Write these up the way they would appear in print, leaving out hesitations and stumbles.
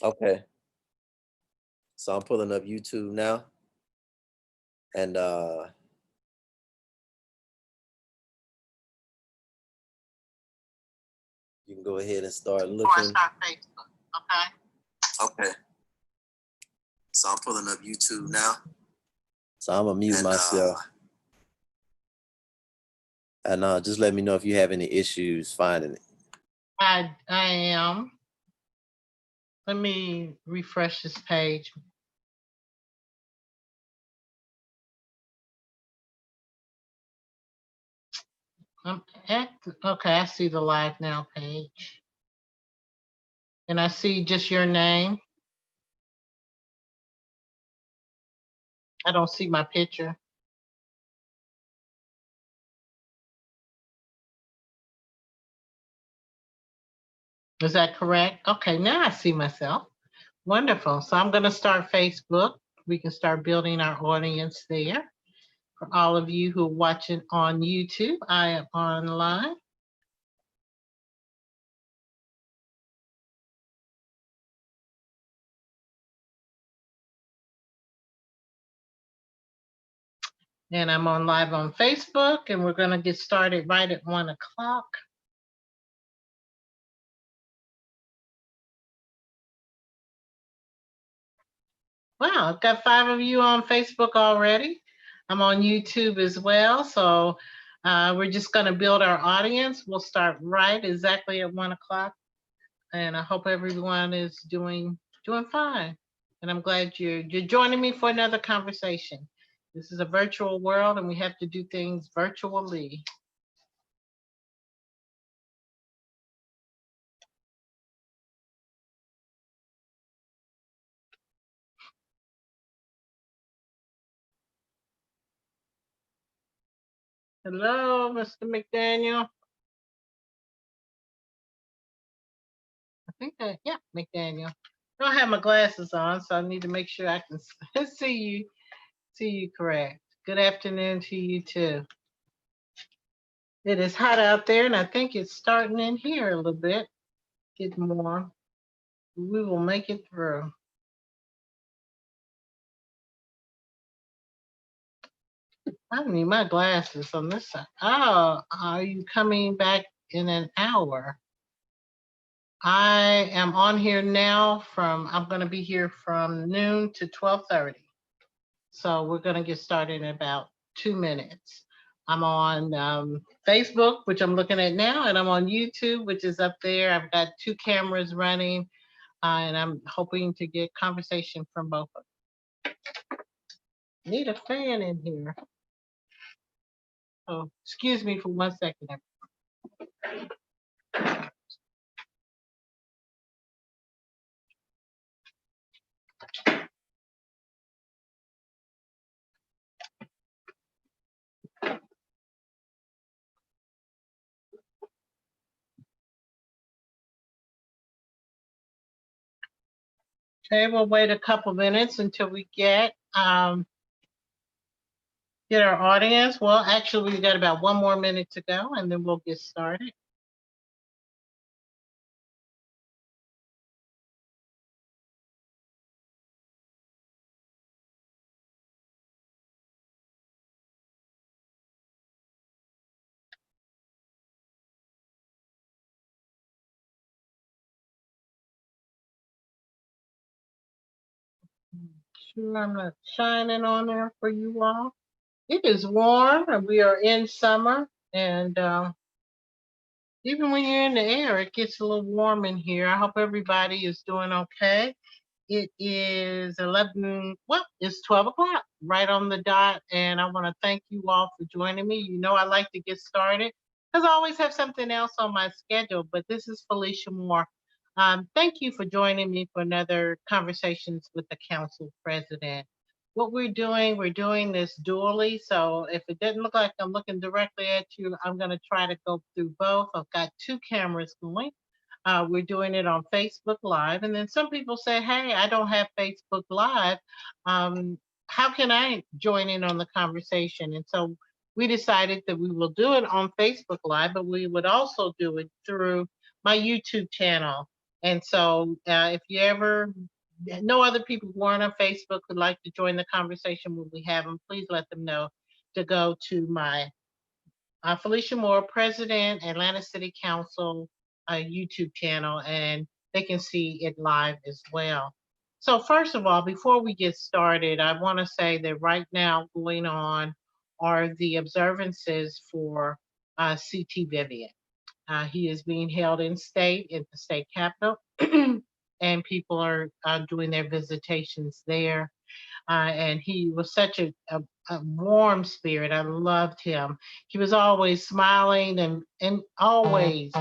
Okay. So I'm pulling up YouTube now, and you can go ahead and start Before I looking. start Facebook, okay? Okay. So I'm pulling up YouTube now. So I'm gonna mute myself. And just let me know if you have any issues finding it. I am. Let me refresh this page. Okay, I see the live now page. And I see just your name. I don't see my picture. Is that correct? Okay, now I see myself. Wonderful. So I'm going to start Facebook. We can start building our audience there. For all of you who are watching on YouTube, I am online. And I'm on live on Facebook, and we're going to get started right at 1 o'clock. Wow, I've got 5 of you on Facebook already. I'm on YouTube as well. So we're just going to build our audience. We'll start right exactly at 1 o'clock. And I hope everyone is doing fine. And I'm glad you're joining me for another conversation. This is a virtual world, and we have to do things virtually. Hello, Mr. McDaniel. I think yeah, McDaniel. I don't have my glasses on, so I need to make sure I can see you correct. Good afternoon to you too. It is hot out there, and I think it's starting in here a little bit, getting warm. We will make it through. I need my glasses on this side. Oh, are you coming back in an hour? I am on here now I'm going to be here from noon to 12:30. So we're going to get started in about 2 minutes. I'm on Facebook, which I'm looking at now, and I'm on YouTube, which is up there. I've got 2 cameras running, and I'm hoping to get conversation from both of them. Need a fan in here. Oh, excuse me for 1 second. Okay, we'll wait a couple minutes until we get our audience. Well, actually, we got about 1 more minute to go, and then we'll get started. Sure, I'm not shining on there for you all. It is warm, and we are in summer, and even when you're in the air, it gets a little warm in here. I hope everybody is doing okay. It is 11, well, it's 12 o'clock, right on the dot, and I want to thank you all for joining me. You know I like to get started because I always have something else on my schedule, but this is Felicia Moore. Thank you for joining me for another Conversations with the Council President. What we're doing this dually, so if it doesn't look like I'm looking directly at you, I'm going to try to go through both. I've got 2 cameras going. We're doing it on Facebook Live. And then some people say, hey, I don't have Facebook Live. How can I join in on the conversation? And so we decided that we will do it on Facebook Live, but we would also do it through my YouTube channel. And so if you ever know other people who aren't on Facebook would like to join the conversation when we have them, please let them know to go to my Felicia Moore, President, Atlanta City Council YouTube channel, and they can see it live as well. So first of all, before we get started, I want to say that right now going on are the observances for CT Vivian. He is being held in state at the state capitol, and people are doing their visitations there. And he was such a warm spirit. I loved him. He was always smiling and always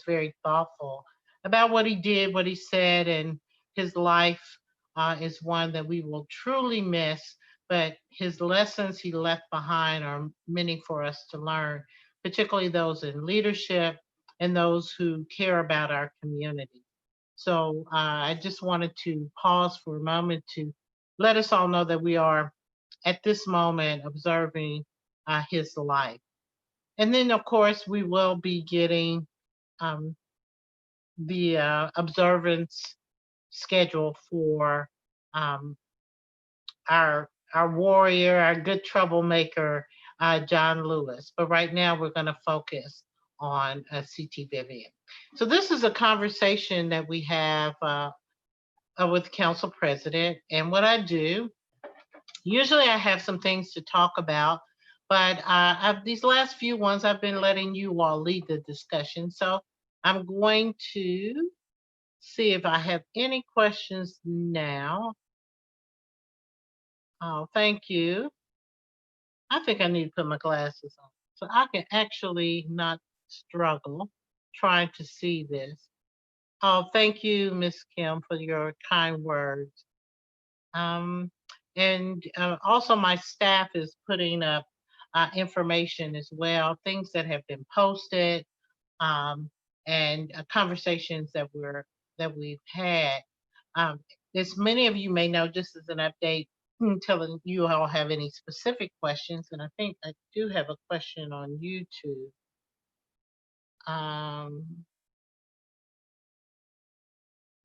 very thoughtful about what he did, what he said, and his life is one that we will truly miss. But his lessons he left behind are many for us to learn, particularly those in leadership and those who care about our community. So I just wanted to pause for a moment to let us all know that we are at this moment observing his life. And then, of course, we will be getting um, the observance schedule for um, our warrior, our good troublemaker, John Lewis. But right now, we're going to focus on CT Vivian. So this is a conversation that we have with Council President, and what I do. Usually I have some things to talk about, but these last few ones I've been letting you all lead the discussion. So I'm going to see if I have any questions now. Oh, thank you. I think I need to put my glasses on so I can actually not struggle trying to see this. Oh, thank you, Miss Kim, for your kind words. Um, and also my staff is putting up information as well, things that have been posted, um, and conversations that we've had. Um, as many of you may know, just as an update, telling you all have any specific questions, and I think I do have a question on YouTube.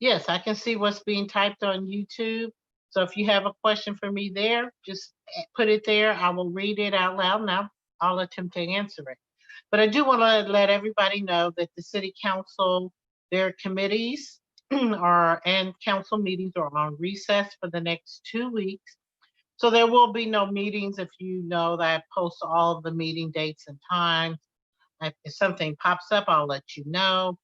Yes, I can see what's being typed on YouTube. So if you have a question for me there, just put it there. I will read it out loud and I'll attempt to answer it. But I do want to let everybody know that the city council, their committees and council meetings are on recess for the next 2 weeks. So there will be no meetings. If you know that I post all of the meeting dates and times. If something pops up, I'll let you know.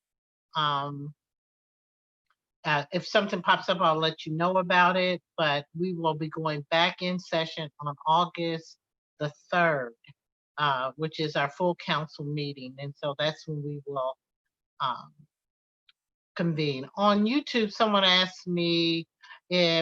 If something pops up, I'll let you know about it, but we will be going back in session on August the 3rd, which is our full council meeting. And so that's when we will um, convene. On YouTube, someone asked me,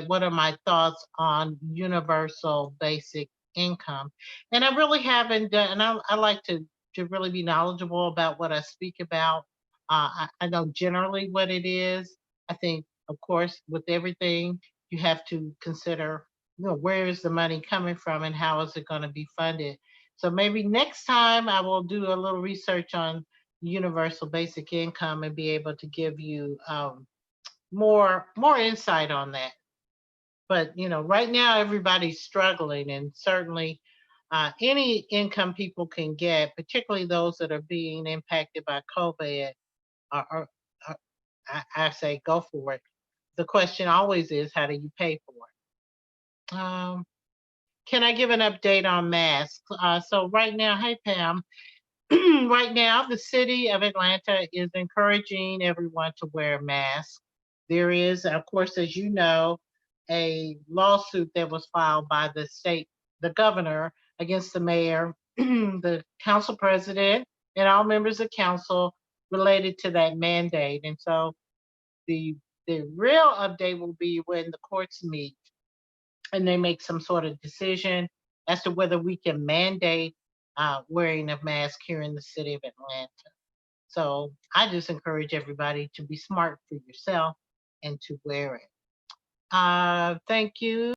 what are my thoughts on universal basic income? And I really haven't done, and I like to really be knowledgeable about what I speak about. I know generally what it is. I think, of course, with everything, you have to consider, where is the money coming from and how is it going to be funded? So maybe next time I will do a little research on universal basic income and be able to give you more insight on that. But right now everybody's struggling, and certainly any income people can get, particularly those that are being impacted by COVID, are I say go for it. The question always is, how do you pay for it? Can I give an update on masks? So right now, hey Pam, right now, the city of Atlanta is encouraging everyone to wear masks. There is, of course, as you know, a lawsuit that was filed by the governor against the mayor, the council president, and all members of council related to that mandate. And so the real update will be when the courts meet and they make some sort of decision as to whether we can mandate wearing a mask here in the city of Atlanta. So I just encourage everybody to be smart for yourself and to wear it. Thank you.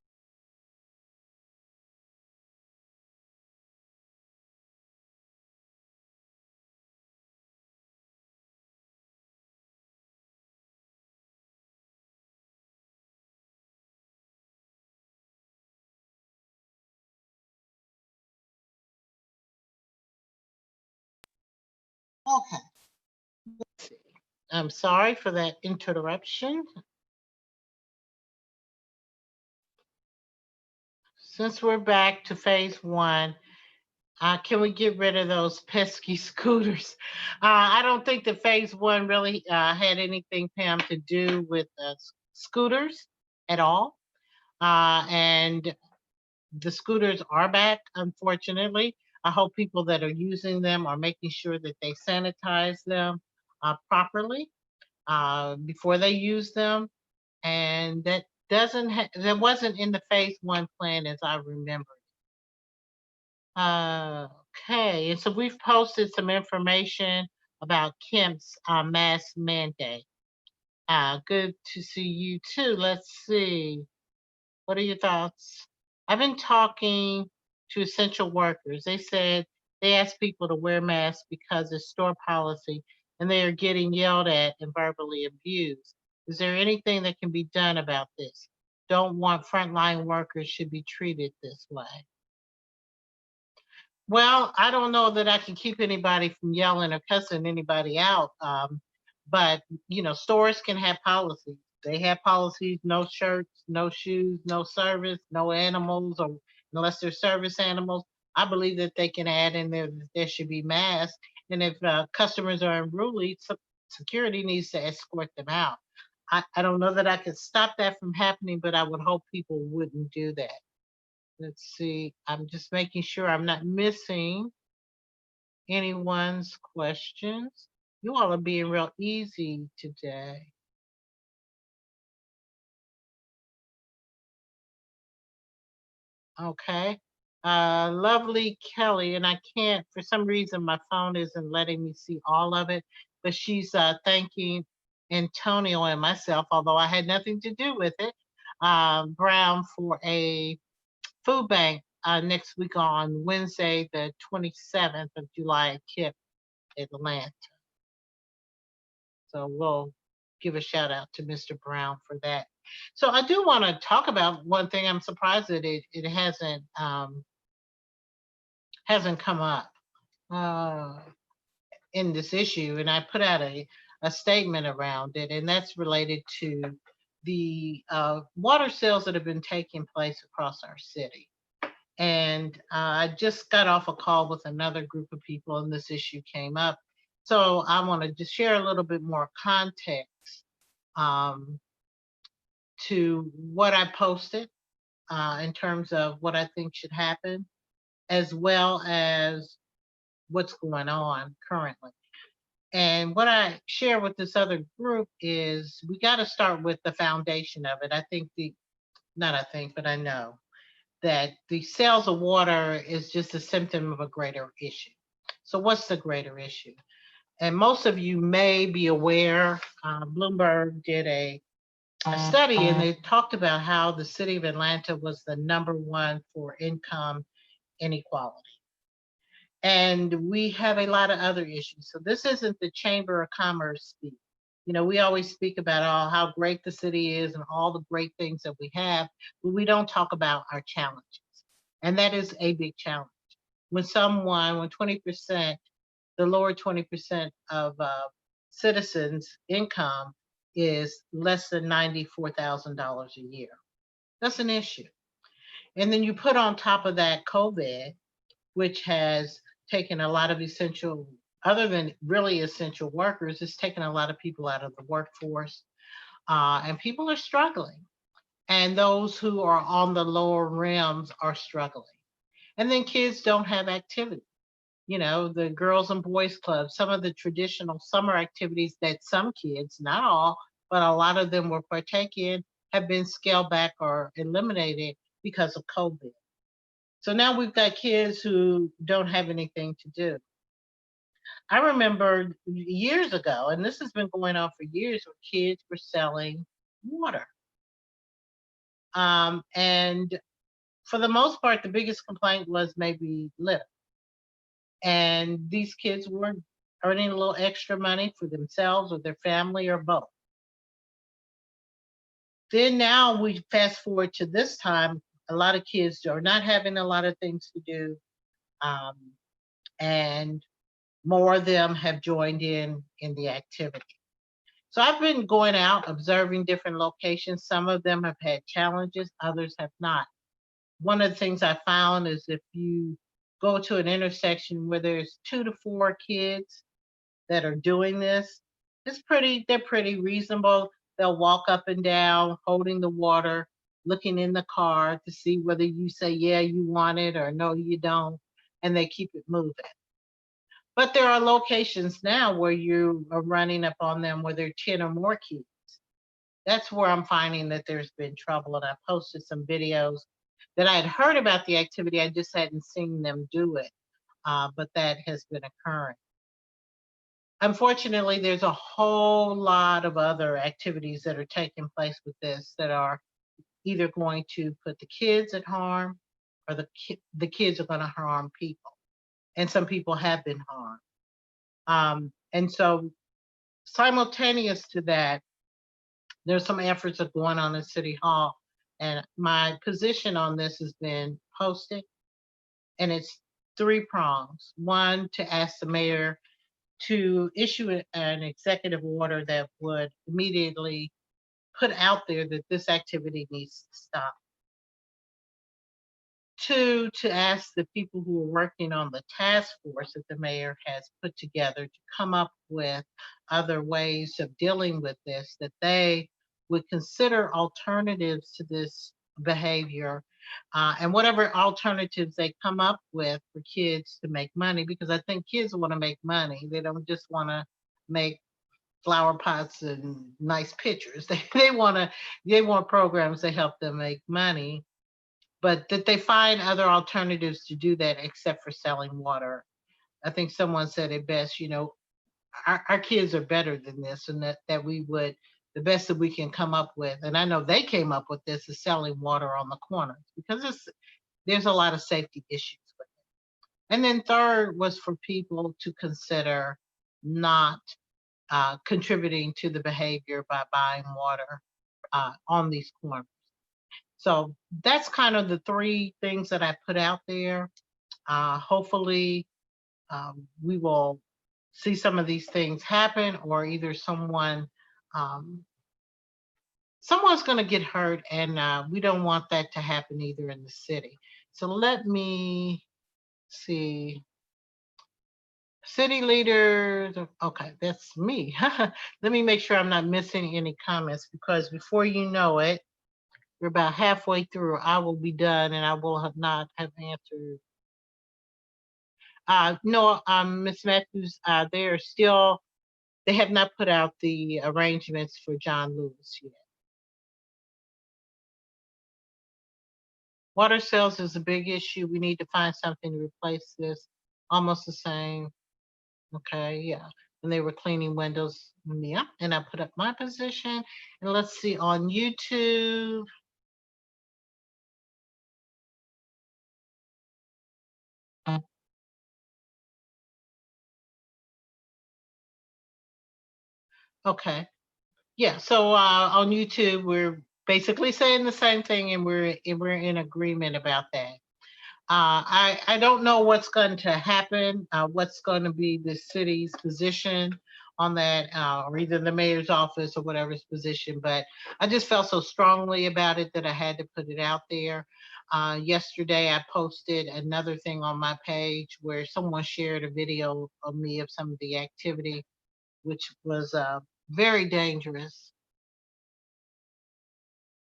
Okay. Let's see. I'm sorry for that interruption. Since we're back to phase one, can we get rid of those pesky scooters? I don't think that phase one really had anything, Pam, to do with scooters at all. And the scooters are back, unfortunately. I hope people that are using them are making sure that they sanitize them properly before they use them. And that wasn't in the phase one plan as I remember. Okay, and so we've posted some information about Kemp's mask mandate. Good to see you too. Let's see. What are your thoughts? I've been talking to essential workers. They said they asked people to wear masks because it's store policy and they are getting yelled at and verbally abused. Is there anything that can be done about this? Don't want frontline workers should be treated this way. Well, I don't know that I can keep anybody from yelling or cussing anybody out. But stores can have policies. They have policies: no shirts, no shoes, no service, no animals, or unless they're service animals. I believe that they can add in there that there should be masks. And if customers are unruly, security needs to escort them out. I don't know that I could stop that from happening, but I would hope people wouldn't do that. Let's see. I'm just making sure I'm not missing anyone's questions. You all are being real easy today. Okay. Lovely Kelly, and I can't, for some reason, my phone isn't letting me see all of it, but she's thanking Antonio and myself, although I had nothing to do with it, Brown, for a food bank next week on Wednesday, the 27th of July at KIP, Atlanta. So we'll give a shout out to Mr. Brown for that. So I do want to talk about one thing. I'm surprised that it hasn't come up in this issue, and I put out a statement around it, and that's related to the water sales that have been taking place across our city. And I just got off a call with another group of people, and this issue came up. So I want to just share a little bit more context to what I posted in terms of what I think should happen, as well as what's going on currently. And what I share with this other group is we got to start with the foundation of it. But I know that the sales of water is just a symptom of a greater issue. So what's the greater issue? And most of you may be aware, Bloomberg did a study, and they talked about how the city of Atlanta was the #1 for income inequality. And we have a lot of other issues. So this isn't the Chamber of Commerce speak. We always speak about how great the city is and all the great things that we have, but we don't talk about our challenges. And that is a big challenge. When 20%, the lower 20% of citizens' income is less than $94,000 a year. That's an issue. And then you put on top of that COVID, which has taken a lot of essential, other than really essential workers, it's taken a lot of people out of the workforce. And people are struggling. And those who are on the lower rims are struggling. And then kids don't have activity. The girls and boys clubs, some of the traditional summer activities that some kids, not all, but a lot of them will partake in, have been scaled back or eliminated because of COVID. So now we've got kids who don't have anything to do. I remember years ago, and this has been going on for years, where kids were selling water. And for the most part, the biggest complaint was maybe litter. And these kids were earning a little extra money for themselves or their family or both. Then now we fast forward to this time, a lot of kids are not having a lot of things to do. And more of them have joined in the activity. So I've been going out, observing different locations. Some of them have had challenges, others have not. One of the things I found is if you go to an intersection where there's 2 to 4 kids that are doing this, they're pretty reasonable. They'll walk up and down, holding the water, looking in the car to see whether you say, yeah, you want it or no, you don't. And they keep it moving. But there are locations now where you are running up on them where there are 10 or more kids. That's where I'm finding that there's been trouble. And I posted some videos that I had heard about the activity. I just hadn't seen them do it. But that has been occurring. Unfortunately, there's a whole lot of other activities that are taking place with this that are either going to put the kids at harm or the kids are going to harm people. And some people have been harmed. And so simultaneous to that, there's some efforts that are going on in City Hall. And my position on this has been posted, and it's 3 prongs. One, to ask the mayor to issue an executive order that would immediately put out there that this activity needs to stop. 2, to ask the people who are working on the task force that the mayor has put together to come up with other ways of dealing with this, that they would consider alternatives to this behavior, and whatever alternatives they come up with for kids to make money, because I think kids want to make money. They don't just want to make flower pots and nice pictures. They want programs to help them make money, but that they find other alternatives to do that except for selling water. I think someone said it best, our kids are better than this, and that we would, the best that we can come up with, and I know they came up with this, is selling water on the corners, because there's a lot of safety issues with it. And then third was for people to consider not contributing to the behavior by buying water on these corners. So that's kind of the 3 things that I put out there. Hopefully, we will see some of these things happen, or either someone's going to get hurt, and we don't want that to happen either in the city. So let me see. City leaders, okay, that's me. Let me make sure I'm not missing any comments, because before you know it, we're about halfway through. I will be done, and I will not have answered. No, Ms. Matthews, they have not put out the arrangements for John Lewis yet. Water sales is a big issue. We need to find something to replace this. Almost the same. Okay, yeah. And they were cleaning windows. Yeah, and I put up my position. And let's see, on YouTube. Okay. Yeah, so on YouTube, we're basically saying the same thing, and we're in agreement about that. I don't know what's going to happen, what's going to be the city's position on that, or either the mayor's office or whatever's position, but I just felt so strongly about it that I had to put it out there. Yesterday, I posted another thing on my page where someone shared a video of me of some of the activity, which was very dangerous.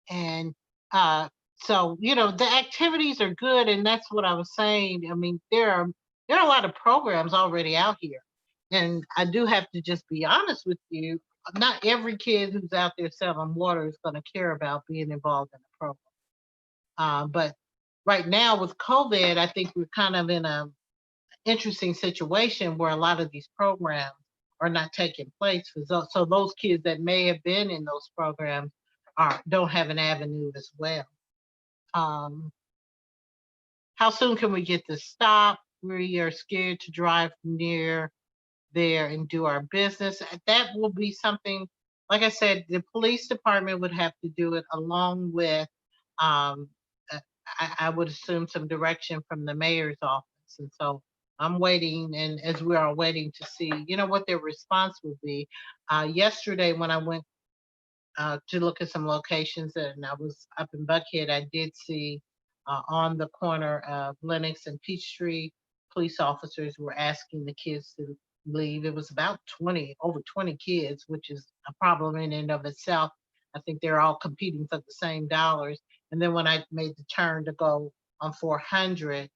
And so, the activities are good, and that's what I was saying. I mean, there are a lot of programs already out here, and I do have to just be honest with you. Not every kid who's out there selling water is going to care about being involved in a program. But right now with COVID, I think we're kind of in a interesting situation where a lot of these programs are not taking place. So those kids that may have been in those programs don't have an avenue as well. How soon can we get this stopped? We are scared to drive near there and do our business. That will be something, like I said, the police department would have to do it, along with, um, I would assume, some direction from the mayor's office. And so I'm waiting, and as we are waiting to see, what their response will be. Yesterday, when I went to look at some locations, and I was up in Buckhead, I did see on the corner of Lenox and Peachtree, police officers were asking the kids to leave. It was about 20, over 20 kids, which is a problem in and of itself. I think they're all competing for the same dollars. And then when I made the turn to go on 400,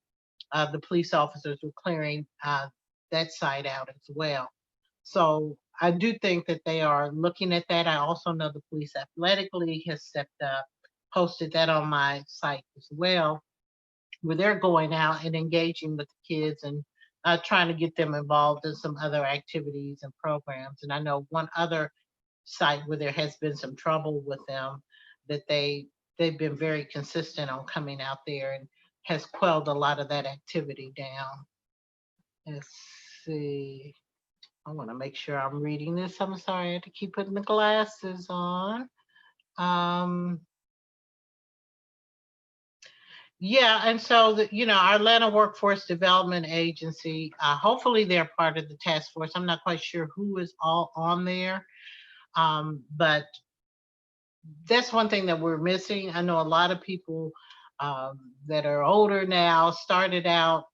the police officers were clearing that site out as well. So I do think that they are looking at that. I also know the Police Athletic League has stepped up, posted that on my site as well, where they're going out and engaging with the kids and trying to get them involved in some other activities and programs. And I know one other site where there has been some trouble with them, that they've been very consistent on coming out there and has quelled a lot of that activity down. Let's see. I want to make sure I'm reading this. I'm sorry, I had to keep putting the glasses on. Um, yeah, and so our Atlanta Workforce Development Agency, hopefully they're part of the task force. I'm not quite sure who is all on there, but that's one thing that we're missing. I know a lot of people that are older now started out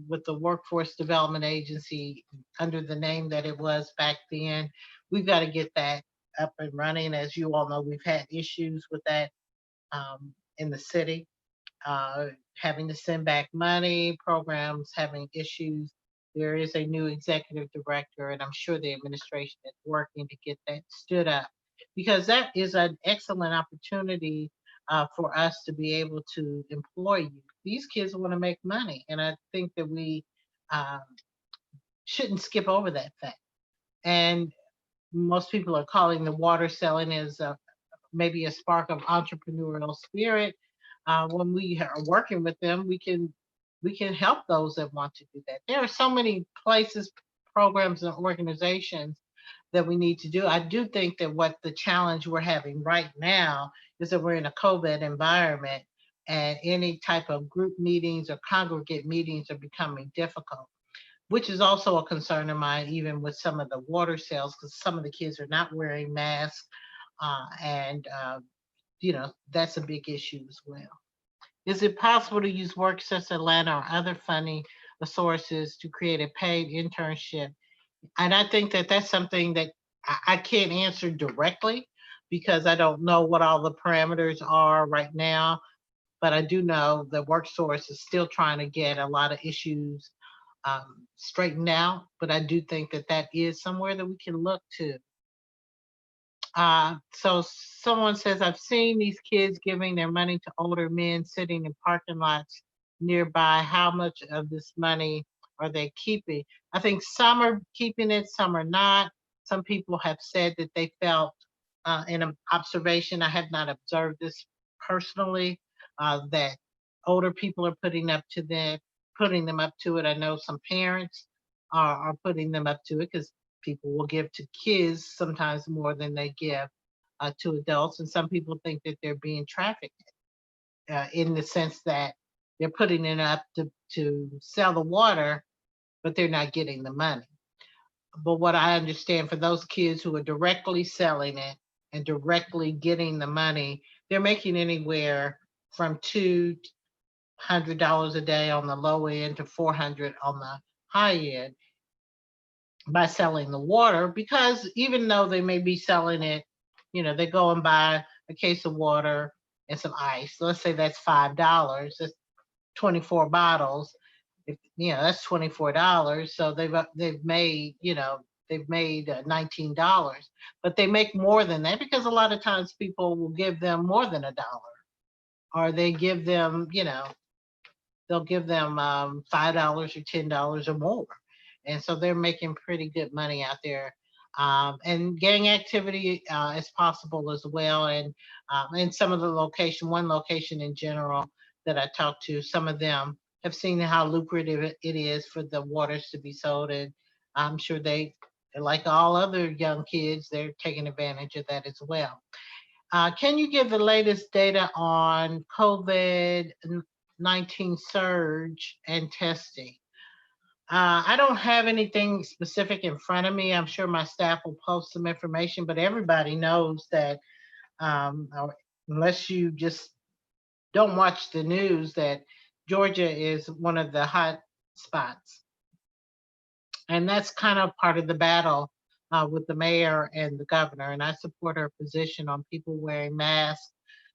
with the Workforce Development Agency under the name that it was back then. We've got to get that up and running. As you all know, we've had issues with that in the city, having to send back money, programs having issues. There is a new executive director, and I'm sure the administration is working to get that stood up, because that is an excellent opportunity for us to be able to employ you. These kids want to make money, and I think that we um, shouldn't skip over that fact. And most people are calling the water selling as maybe a spark of entrepreneurial spirit. When we are working with them, we can help those that want to do that. There are so many places, programs, and organizations that we need to do. I do think that what the challenge we're having right now is that we're in a COVID environment, and any type of group meetings or congregate meetings are becoming difficult, which is also a concern of mine, even with some of the water sales, because some of the kids are not wearing masks. And that's a big issue as well. Is it possible to use WorkSys Atlanta or other funding sources to create a paid internship? And I think that that's something that I can't answer directly, because I don't know what all the parameters are right now. But I do know that WorkSource is still trying to get a lot of issues straightened out. But I do think that that is somewhere that we can look to. So someone says, I've seen these kids giving their money to older men sitting in parking lots nearby. How much of this money are they keeping? I think some are keeping it, some are not. Some people have said that they felt in an observation, I have not observed this personally, that older people are putting them up to it. I know some parents are putting them up to it, because people will give to kids sometimes more than they give to adults. And some people think that they're being trafficked in the sense that they're putting it up to sell the water, but they're not getting the money. But what I understand, for those kids who are directly selling it and directly getting the money, they're making anywhere from $200 a day on the low end to $400 on the high end by selling the water. Because even though they may be selling it, they go and buy a case of water and some ice. Let's say that's $5. That's 24 bottles. That's $24. So they've made $19. But they make more than that, because a lot of times people will give them more than $1, or they give them, they'll give them $5 or $10 or more. And so they're making pretty good money out there. And gang activity is possible as well. And in some of the one location in general that I talked to, some of them have seen how lucrative it is for the waters to be sold. And I'm sure like all other young kids, they're taking advantage of that as well. Can you give the latest data on COVID-19 surge and testing? I don't have anything specific in front of me. I'm sure my staff will post some information, but everybody knows that unless you just don't watch the news, that Georgia is one of the hot spots. And that's kind of part of the battle with the mayor and the governor. And I support her position on people wearing masks,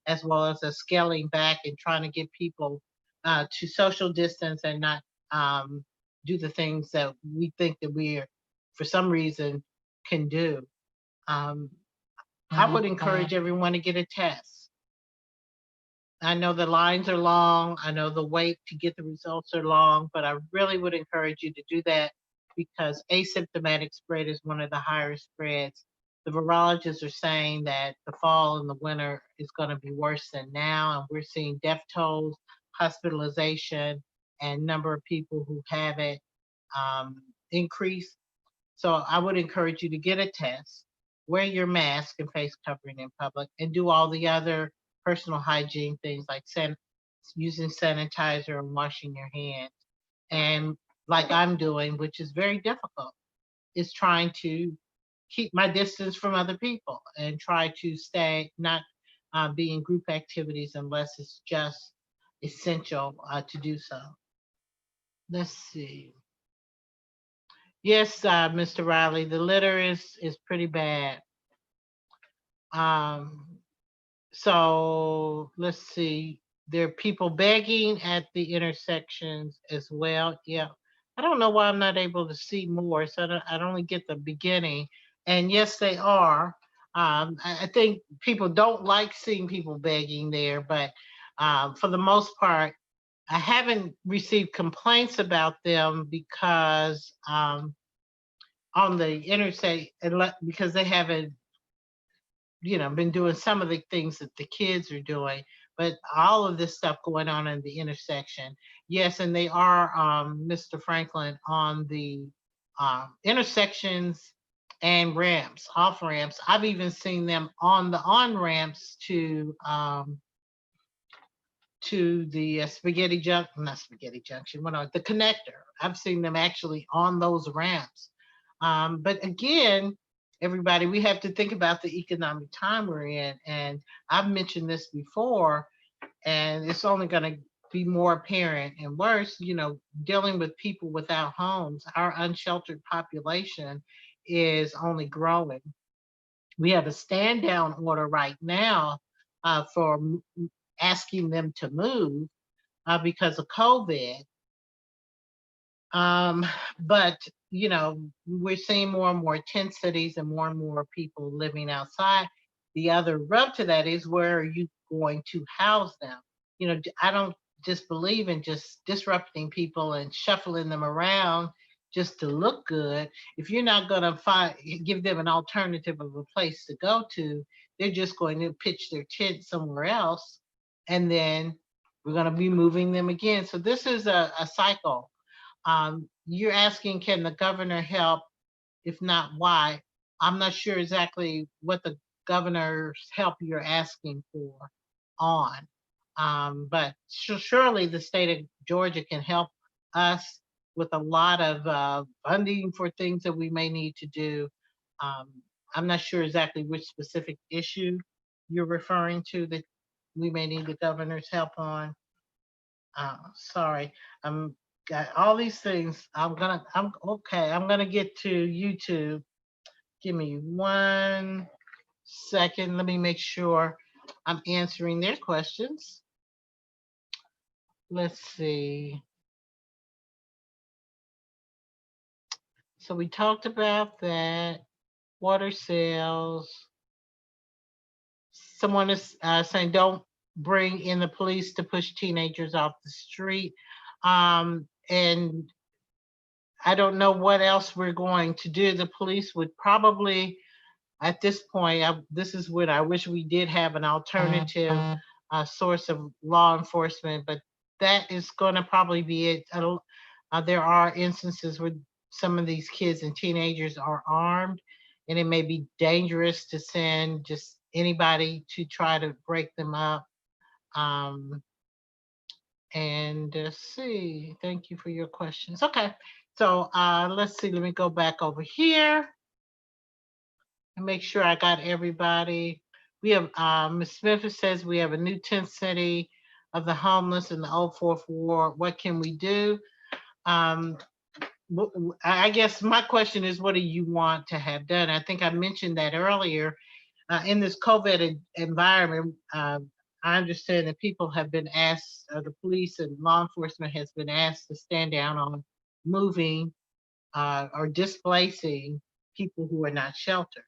as well as a scaling back and trying to get people to social distance and not do the things that we think that we, for some reason, can do. Um, I would encourage everyone to get a test. I know the lines are long. I know the wait to get the results are long, but I really would encourage you to do that because asymptomatic spread is one of the higher spreads. The virologists are saying that the fall and the winter is going to be worse than now, and we're seeing death tolls, hospitalization, and number of people who have it increase. So I would encourage you to get a test, wear your mask and face covering in public, and do all the other personal hygiene things like using sanitizer and washing your hands. And like I'm doing, which is very difficult, is trying to keep my distance from other people and try to stay not be in group activities unless it's just essential to do so. Let's see. Yes, Mr. Riley, the litter is pretty bad. Um, so let's see. There are people begging at the intersections as well. Yeah, I don't know why I'm not able to see more. So I only get the beginning. And yes, they are. I think people don't like seeing people begging there, but for the most part, I haven't received complaints about them because on the interstate because they haven't been doing some of the things that the kids are doing, but all of this stuff going on in the intersection, yes. And they are, Mr. Franklin, on the intersections and ramps, off ramps. I've even seen them on the on ramps to the spaghetti junk not spaghetti junction, the connector. I've seen them actually on those ramps. But again, everybody, we have to think about the economic time we're in. And I've mentioned this before, and it's only going to be more apparent and worse, dealing with people without homes. Our unsheltered population is only growing. We have a stand down order right now for asking them to move because of COVID. But we're seeing more and more tent cities and more people living outside. The other rub to that is, where are you going to house them? I don't just believe in just disrupting people and shuffling them around just to look good. If you're not going to give them an alternative of a place to go to, they're just going to pitch their tent somewhere else, and then we're going to be moving them again. So this is a cycle. You're asking, can the governor help? If not, why? I'm not sure exactly what the governor's help you're asking for on. But surely the state of Georgia can help us with a lot of funding for things that we may need to do. Um, I'm not sure exactly which specific issue you're referring to that we may need the governor's help on. Sorry, I'm got all these things. I'm okay. I'm gonna get to YouTube. Give me 1 second. Let me make sure I'm answering their questions. Let's see. So we talked about that. Water sales. Someone is saying don't bring in the police to push teenagers off the street. And I don't know what else we're going to do. The police would probably, at this point, this is what I wish we did have an alternative source of law enforcement, but that is going to probably be it. There are instances where some of these kids and teenagers are armed, and it may be dangerous to send just anybody to try to break them up. And see, thank you for your questions. Okay, So let's see, let me go back over here and make sure I got everybody. We have Ms. Smith says we have a new tent city of the homeless in the old Fourth Ward. What can we do? Um, I guess my question is, what do you want to have done? I think I mentioned that earlier. In this COVID environment, I understand that people have been asked, the police and law enforcement has been asked to stand down on moving or displacing people who are not sheltered.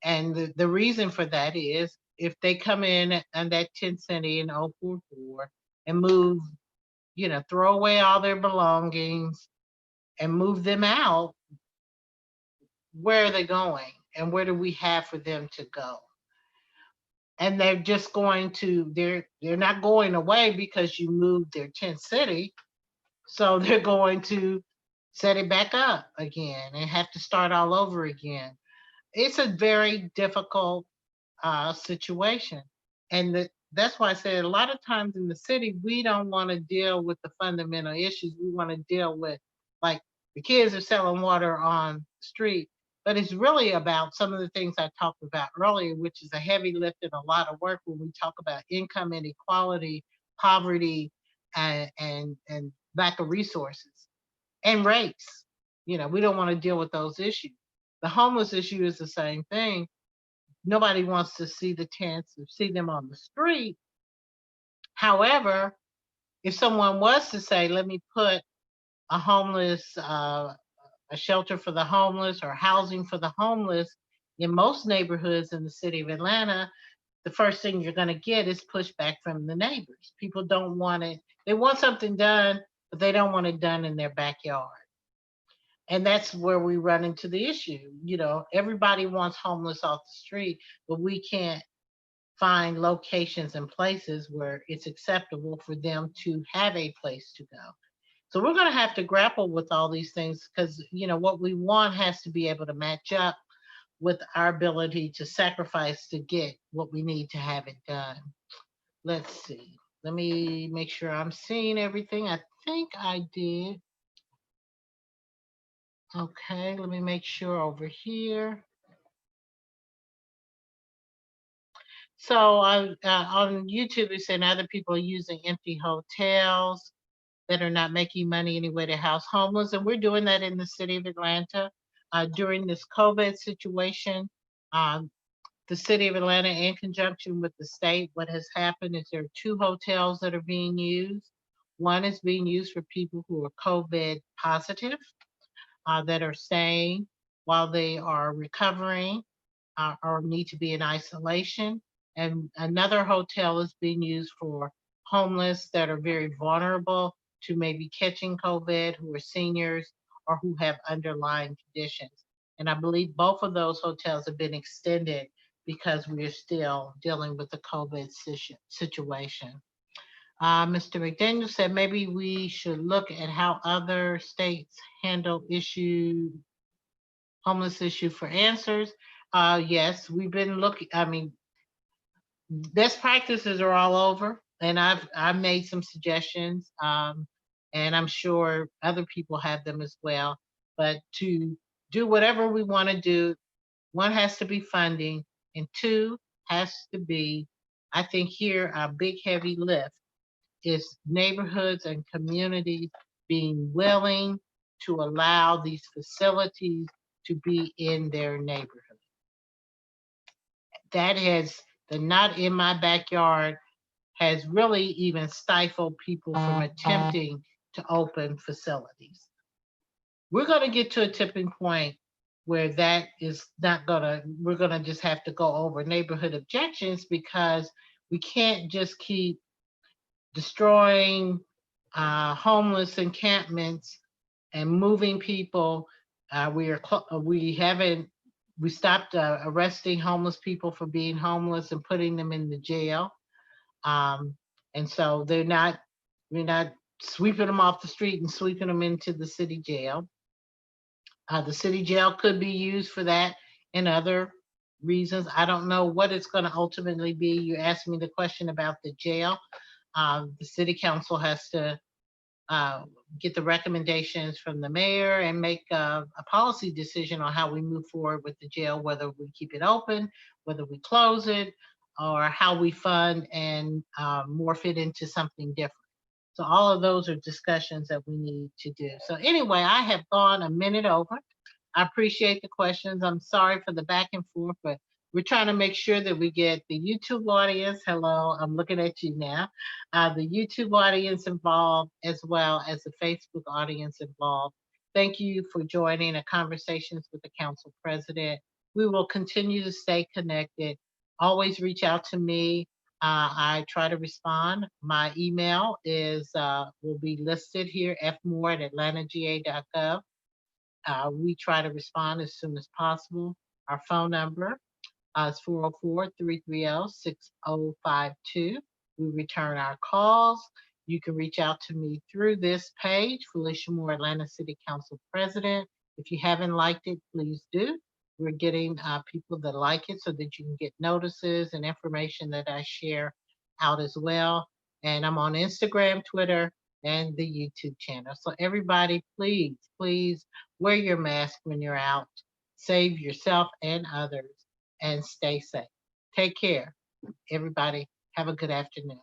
And the reason for that is if they come in on that tent city in 044 and move, throw away all their belongings and move them out, where are they going? And where do we have for them to go? And they're just going to, they're not going away because you moved their tent city. So they're going to set it back up again and have to start all over again. It's a very difficult situation. And that's why I said a lot of times in the city, we don't want to deal with the fundamental issues. We want to deal with, like, the kids are selling water on the street. But it's really about some of the things I talked about earlier, which is a heavy lift and a lot of work when we talk about income inequality, poverty, and lack of resources and race. We don't want to deal with those issues. The homeless issue is the same thing. Nobody wants to see the tents or see them on the street. However, if someone was to say, let me put a homeless, a shelter for the homeless or housing for the homeless in most neighborhoods in the city of Atlanta, the first thing you're going to get is pushback from the neighbors. People don't want it. They want something done, but they don't want it done in their backyard. And that's where we run into the issue. Everybody wants homeless off the street, but we can't find locations and places where it's acceptable for them to have a place to go. So we're going to have to grapple with all these things because, what we want has to be able to match up with our ability to sacrifice to get what we need to have it done. Let's see. Let me make sure I'm seeing everything. I think I did. Okay, let me make sure over here. So on YouTube, it's saying other people are using empty hotels that are not making money anyway to house homeless. And we're doing that in the city of Atlanta. During this COVID situation, the city of Atlanta, in conjunction with the state, what has happened is there are 2 hotels that are being used. One is being used for people who are COVID positive, that are staying while they are recovering or need to be in isolation. And another hotel is being used for homeless that are very vulnerable to maybe catching COVID, who are seniors or who have underlying conditions. And I believe both of those hotels have been extended because we are still dealing with the COVID situation. Mr. McDaniel said maybe we should look at how other states handle homeless issue for answers. Yes, we've been looking. I mean, best practices are all over, and I've made some suggestions, and I'm sure other people have them as well. But to do whatever we want to do, one has to be funding, and 2 has to be, I think here our big heavy lift is neighborhoods and communities being willing to allow these facilities to be in their neighborhood. That has the not in my backyard has really even stifled people from attempting to open facilities. We're going to get to a tipping point where that is not we're going to just have to go over neighborhood objections because we can't just keep destroying homeless encampments and moving people. We stopped arresting homeless people for being homeless and putting them in the jail. And so we're not sweeping them off the street and sweeping them into the city jail. The city jail could be used for that and other reasons. I don't know what it's going to ultimately be. You asked me the question about the jail. The city council has to get the recommendations from the mayor and make a policy decision on how we move forward with the jail, whether we keep it open, whether we close it, or how we fund and morph it into something different. So all of those are discussions that we need to do. So anyway, I have gone a minute over. I appreciate the questions. I'm sorry for the back and forth, but we're trying to make sure that we get the YouTube audience. Hello, I'm looking at you now. The YouTube audience involved as well as the Facebook audience involved. Thank you for joining a Conversations with the Council President. We will continue to stay connected. Always reach out to me. I try to respond. My email is will be listed here, fmoore@atlantaga.gov. We try to respond as soon as possible. Our phone number is 404-330-6052. We return our calls. You can reach out to me through this page, Felicia Moore, Atlanta City Council President. If you haven't liked it, please do. We're getting people that like it so that you can get notices and information that I share out as well. And I'm on Instagram, Twitter, and the YouTube channel. So everybody, please, please wear your mask when you're out. Save yourself and others and stay safe. Take care. Everybody, have a good afternoon.